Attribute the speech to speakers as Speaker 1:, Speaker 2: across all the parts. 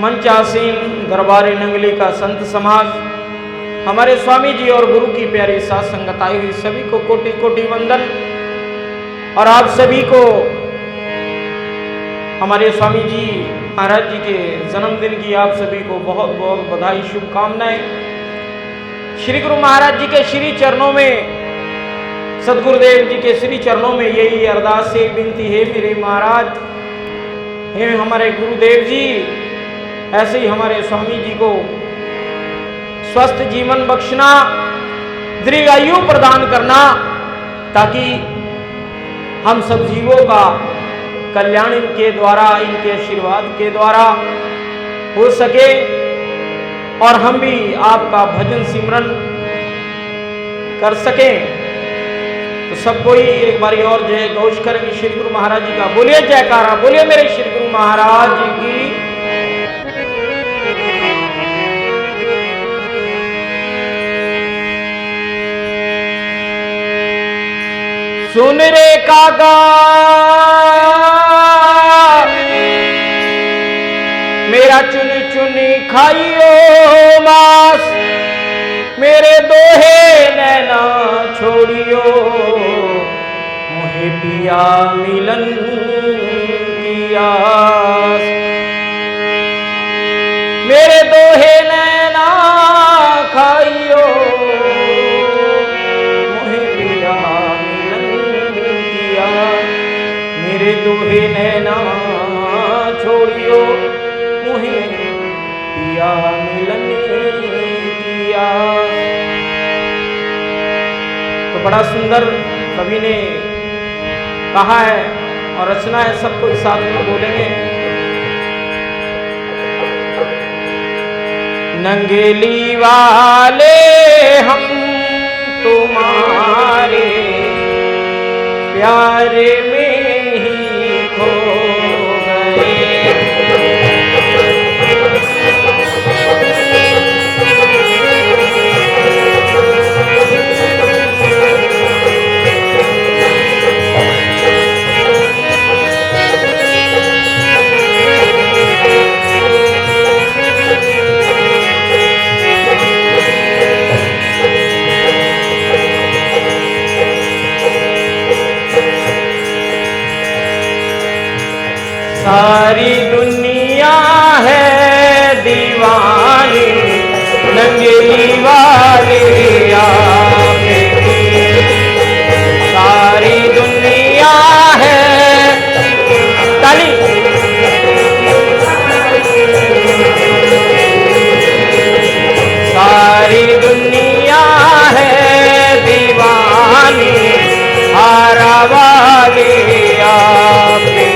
Speaker 1: मंचासीन दरबारी नंगली का संत समाज, हमारे स्वामी जी और गुरु की प्यारी साथ संगत आई हुई सभी को कोटि कोटि वंदन। और आप सभी को हमारे स्वामी जी महाराज जी के जन्मदिन की आप सभी को बहुत बहुत बधाई, शुभकामनाएं। श्री गुरु महाराज जी के श्री चरणों में, सदगुरुदेव जी के श्री चरणों में यही अरदास से विनती है मेरे महाराज, हे हमारे गुरुदेव जी, ऐसे ही हमारे स्वामी जी को स्वस्थ जीवन बख्शना, दीर्घ आयु प्रदान करना, ताकि हम सब जीवों का कल्याण इनके द्वारा, इनके आशीर्वाद के द्वारा हो सके और हम भी आपका भजन सिमरन कर सकें। तो सब कोई एक बारी और जय घोष करेंगे श्री गुरु महाराज जी का। बोलिए जयकारा, बोलिए मेरे श्री गुरु महाराज जी की। सुन रे काका मेरा चुनी चुनी खाइयो मास, मेरे दोहे नैना छोड़ियो, मुहे पिया मिलन की आस। मेरे दोहे नैना खाइयो, मुहे पिया मिलन की आस। मेरे दोहे नैना छोड़ियो, मुहे पिया मिलन की आस। तो बड़ा सुंदर कवि ने कहा है और रचना है, सबको इस साथ में बोलेंगे। नंगेली वाले हम तुम्हारे प्यारे में ही खो गए। सारी दुनिया है दीवानी, नंगेली वाले आपकी। सारी दुनिया है ताली, सारी दुनिया है दीवानी, हारा वाले आपकी।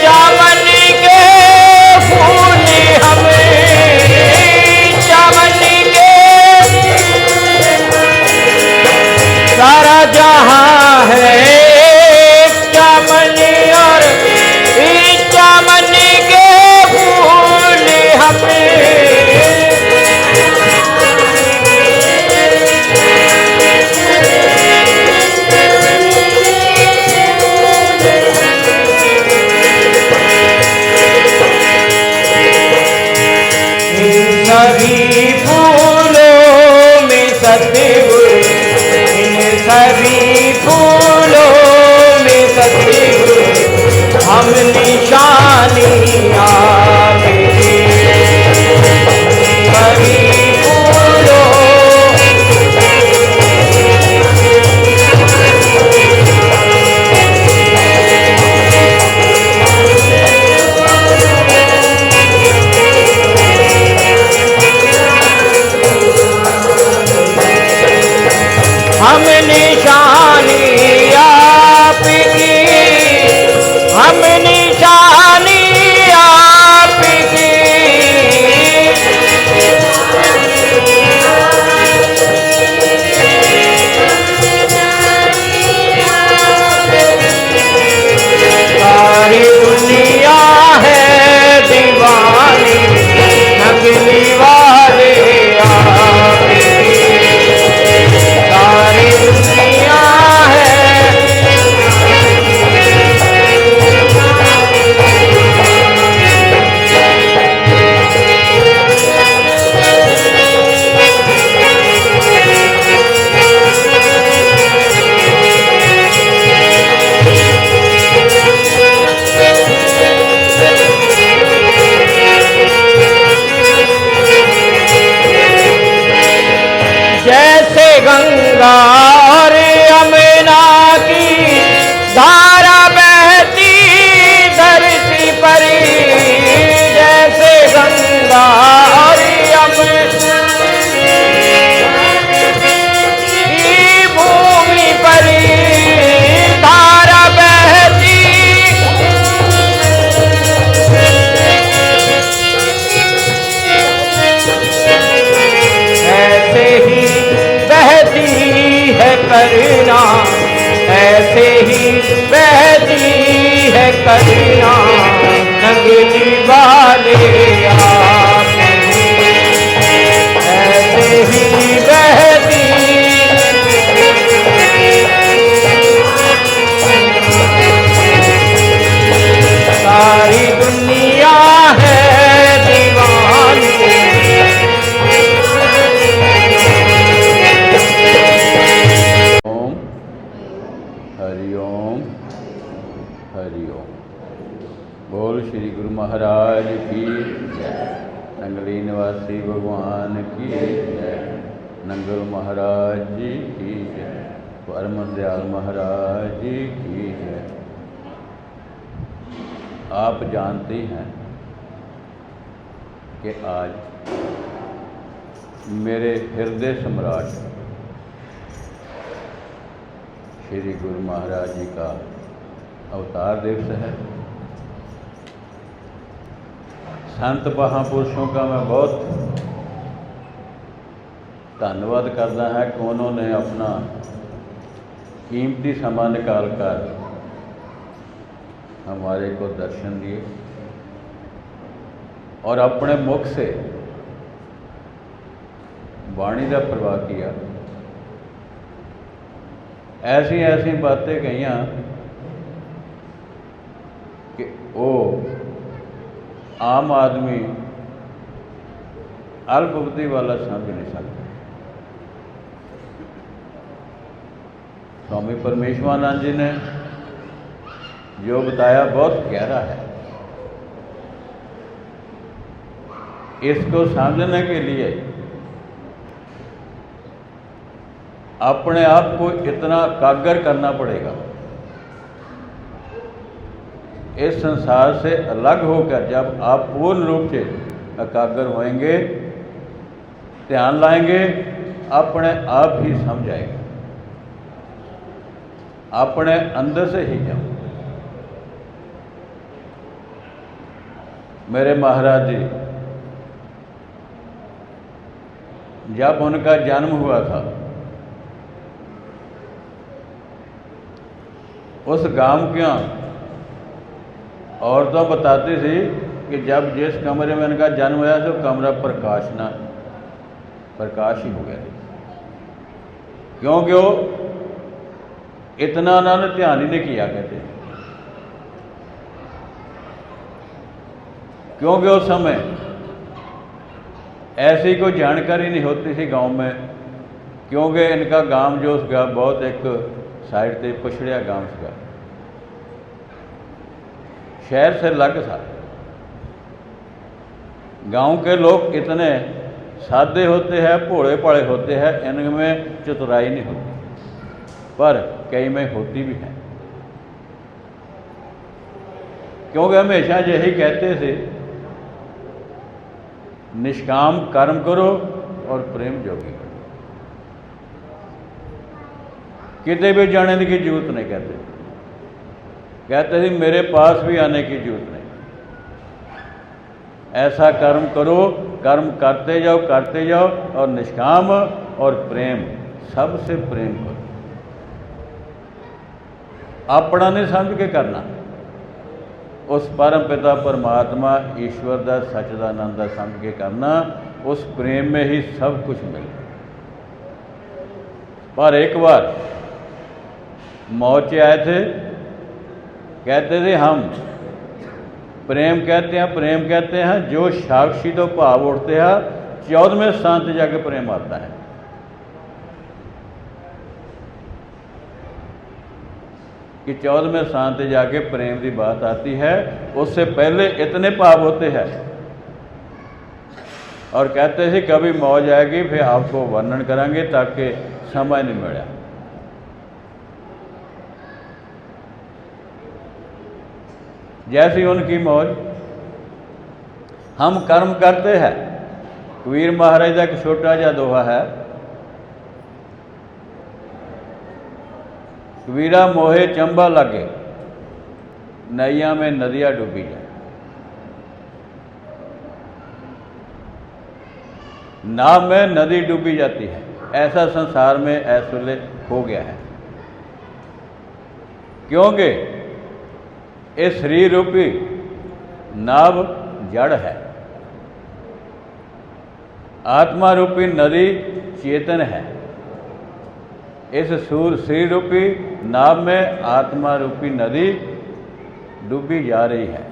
Speaker 1: चमन के फूल हमें, चमन के सारा जहां है चमन, और इस चमन के फूल हमें। सभी फूलों में सतगुरु, इन सभी फूलों में सतगुरु, हम निशानी आपकी। सभी फूलों हम निशानी आपकी, हम निशानी आपकी। सारी दुनिया है दीवानी, नगली वाले आपकी। सारी दुनिया है जैसे गंगा और यमुना की धारा बहती धरती पर, जैसे गंगा और यमुना की भूमि पर धारा बहती, ऐसे ही बहती है करुणा, ऐसे ही बहती है करुणा, नगली वाले आपकी। ऐसे ही बहती सारी दुनिया है दीवानी।
Speaker 2: हरिओम हरिओम। बोल श्री गुरु महाराज की जय। नंगली निवासी भगवान की जय। नंगल महाराज जी की जय। परम दयाल महाराज जी की जय। आप जानते हैं कि आज मेरे हृदय सम्राट श्री गुरु महाराज जी का अवतार दिवस है। संत महापुरुषों का मैं बहुत धन्यवाद करता है कि उन्होंने अपना कीमती समय निकाल कर हमारे को दर्शन दिए और अपने मुख से वाणी का प्रवाह किया। ऐसी ऐसी बातें कही कि वो आम आदमी अल्पबुद्धि वाला समझ नहीं सकता। स्वामी परमेश्वरानंद जी ने जो बताया बहुत गहरा है। इसको समझने के लिए अपने आप को इतना एकाग्र करना पड़ेगा। इस संसार से अलग होकर जब आप पूर्ण रूप से एकाग्र होएंगे, ध्यान लाएंगे, अपने आप ही समझ आएगा, अपने अंदर से ही जाओ। मेरे महाराज जी, जब उनका जन्म हुआ था उस गांव की औरतें बताती थी कि जब जिस कमरे में उनका जन्म हुआ तो कमरा प्रकाश ही हो गया, क्योंकि वो इतना उन्होंने ध्यान ही नहीं किया कहते, क्योंकि उस समय ऐसी कोई जानकारी नहीं होती थी गांव में, क्योंकि इनका गांव जो उसका बहुत एक साइड से पछड़िया गांव था, शहर से अलग था। गांव के लोग इतने सादे होते हैं, भोले भाले होते हैं, इनमें चतुराई नहीं होती, पर कई में होती भी है, क्योंकि हमेशा यही कहते थे निष्काम कर्म करो और प्रेम जोगी करो, कितने भी जाने की जरूरत नहीं। कहते थे मेरे पास भी आने की जरूरत नहीं, ऐसा कर्म करो, कर्म करते जाओ और निष्काम और प्रेम, सबसे प्रेम करो, अपना नहीं समझ के करना, उस परम पिता परमात्मा ईश्वर का सच्चिदानंद का समझ के करना, उस प्रेम में ही सब कुछ मिले। पर एक बार मौज आए थे, कहते थे हम प्रेम कहते हैं जो साक्षी तो भाव उठते हैं, 14वें स्थान से जाके प्रेम आता है। कि 14वें स्थान से जाके प्रेम की बात आती है, उससे पहले इतने भाव होते हैं। और कहते थे कभी मौज आएगी फिर आपको वर्णन करेंगे, ताकि समय नहीं मिला। जैसी उनकी मौज, हम कर्म करते हैं। कबीर महाराज का एक छोटा जा दोहा है, कबीरा मोहे चंबा लगे, नैया में नदियाँ डूबी जाए। नाव में नदी डूबी जाती है, ऐसा संसार में ऐसे हो गया है, क्योंकि इस शरीर रूपी नाव जड़ है, आत्मा रूपी नदी चेतन है। इस शरीर रूपी नाव में आत्मा रूपी नदी डूबी जा रही है।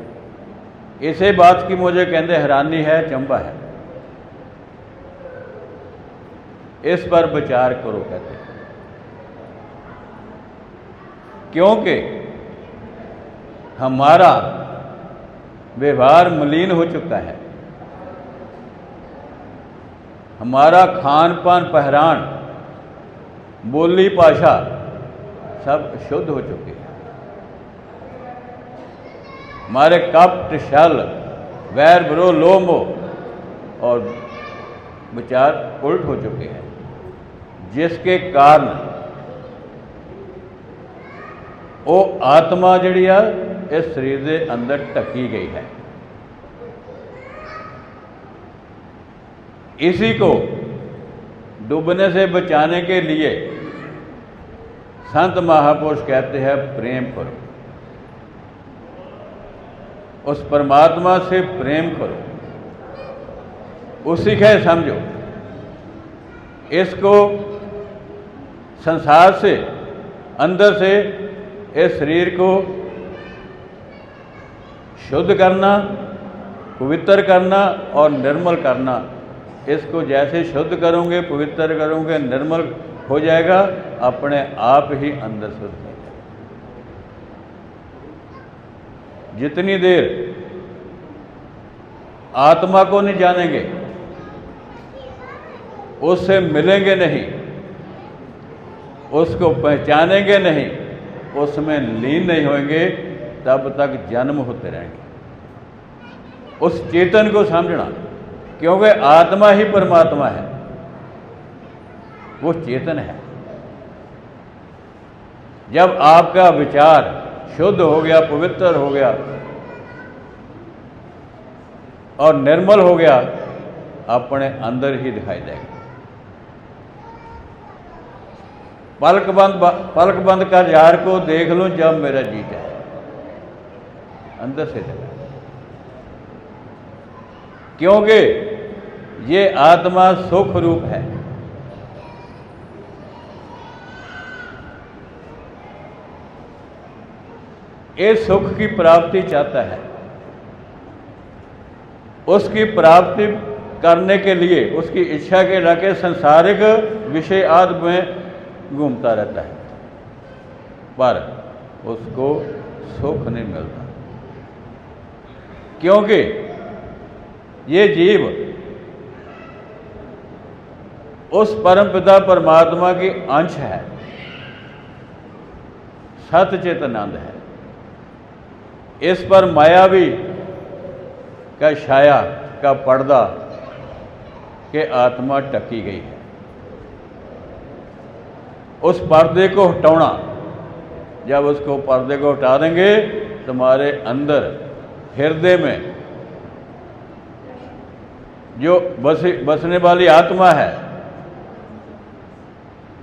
Speaker 2: इसे बात की मुझे कहते हैरानी है, चंबा है। इस पर विचार करो कहते हैं, क्योंकि हमारा व्यवहार मलिन हो चुका है, हमारा खान पान पहरान बोली भाषा सब शुद्ध हो चुकी है, हमारे कपट छल वैर विरोध लोभ मोह और विचार उल्ट हो चुके हैं, जिसके कारण वो आत्मा जिहड़ी आ इस शरीर के अंदर ढकी गई है। इसी को डूबने से बचाने के लिए संत महापुरुष कहते हैं प्रेम करो, उस परमात्मा से प्रेम करो, उसी का समझो। इसको संसार से अंदर से इस शरीर को शुद्ध करना, पवित्र करना और निर्मल करना। इसको जैसे शुद्ध करोगे, पवित्र करोगे, निर्मल हो जाएगा, अपने आप ही अंदर शुद्ध हो जाएगा। जितनी देर आत्मा को नहीं जानेंगे, उससे मिलेंगे नहीं, उसको पहचानेंगे नहीं, उसमें लीन नहीं होंगे, तब तक जन्म होते रहेंगे। उस चेतन को समझना, क्योंकि आत्मा ही परमात्मा है, वो चेतन है। जब आपका विचार शुद्ध हो गया, पवित्र हो गया, और निर्मल हो गया, अपने अंदर ही दिखाई देगा। पलक बंद कर यार को देख लो जब मेरा जी चाहे, अंदर से देगा। क्योंकि ये आत्मा सुख रूप है। ये सुख की प्राप्ति चाहता है। उसकी प्राप्ति करने के लिए उसकी इच्छा के लगे संसारिक विषय आदि में घूमता रहता है, पर उसको सुख नहीं मिलता। क्योंकि ये जीव उस परमपिता परमात्मा की अंश है, सतचित आनंद है। इस पर मायावी का छाया का पर्दा के आत्मा टकी गई है। उस पर्दे को हटाना, जब उसको पर्दे को हटा देंगे, तुम्हारे अंदर हृदय में जो बसने वाली आत्मा है,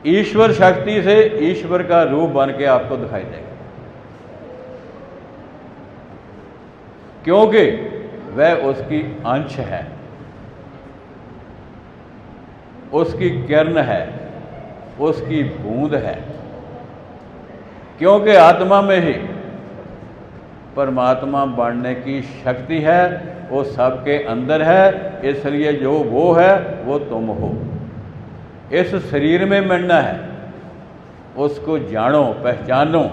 Speaker 2: ईश्वर शक्ति से ईश्वर का रूप बन के आपको दिखाई देगा। क्योंकि वह उसकी अंश है, उसकी किरण है, उसकी बूंद है। क्योंकि आत्मा में ही परमात्मा बनने की शक्ति है, वो सबके अंदर है। इसलिए जो वो है वो तुम हो। इस शरीर में मिलना है, उसको जानो, पहचानो,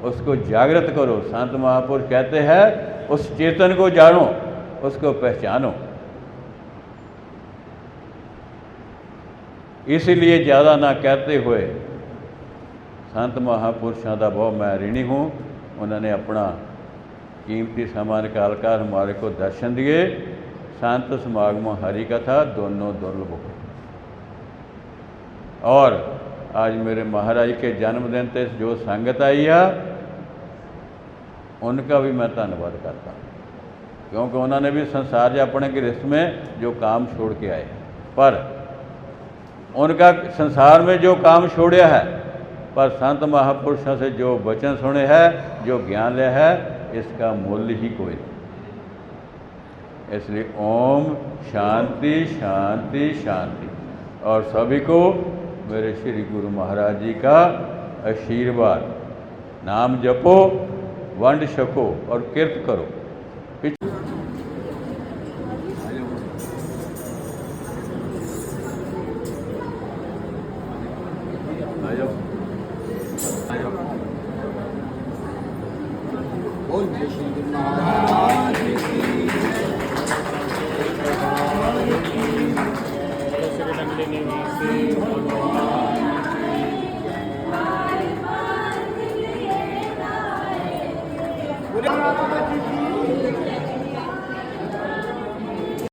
Speaker 2: उसको जागृत करो। संत महापुरुष कहते हैं उस चेतन को जानो, उसको पहचानो। इसीलिए ज़्यादा ना कहते हुए संत महापुरुषों का बहुत मैं ऋणी हूँ। उन्होंने अपना कीमती समय निकाल कर हमारे को दर्शन दिए। संत समागम हरि कथा दोनों दुर्लभ हो। और आज मेरे महाराज के जन्मदिन पे जो संगत आई है, उनका भी मैं धन्यवाद करता हूँ। क्योंकि उन्होंने भी संसार अपने गृहस्थ में जो काम छोड़ के आए, पर उनका संसार में जो काम छोड़ा है, पर संत महापुरुषों से जो वचन सुने हैं, जो ज्ञान लिया है, इसका मूल्य ही कोई नहीं। इसलिए ओम शांति शांति शांति। और सभी को मेरे श्री गुरु महाराज जी का आशीर्वाद। नाम जपो, वंड छको और कीर्त करो।
Speaker 3: Maharaj Ji ki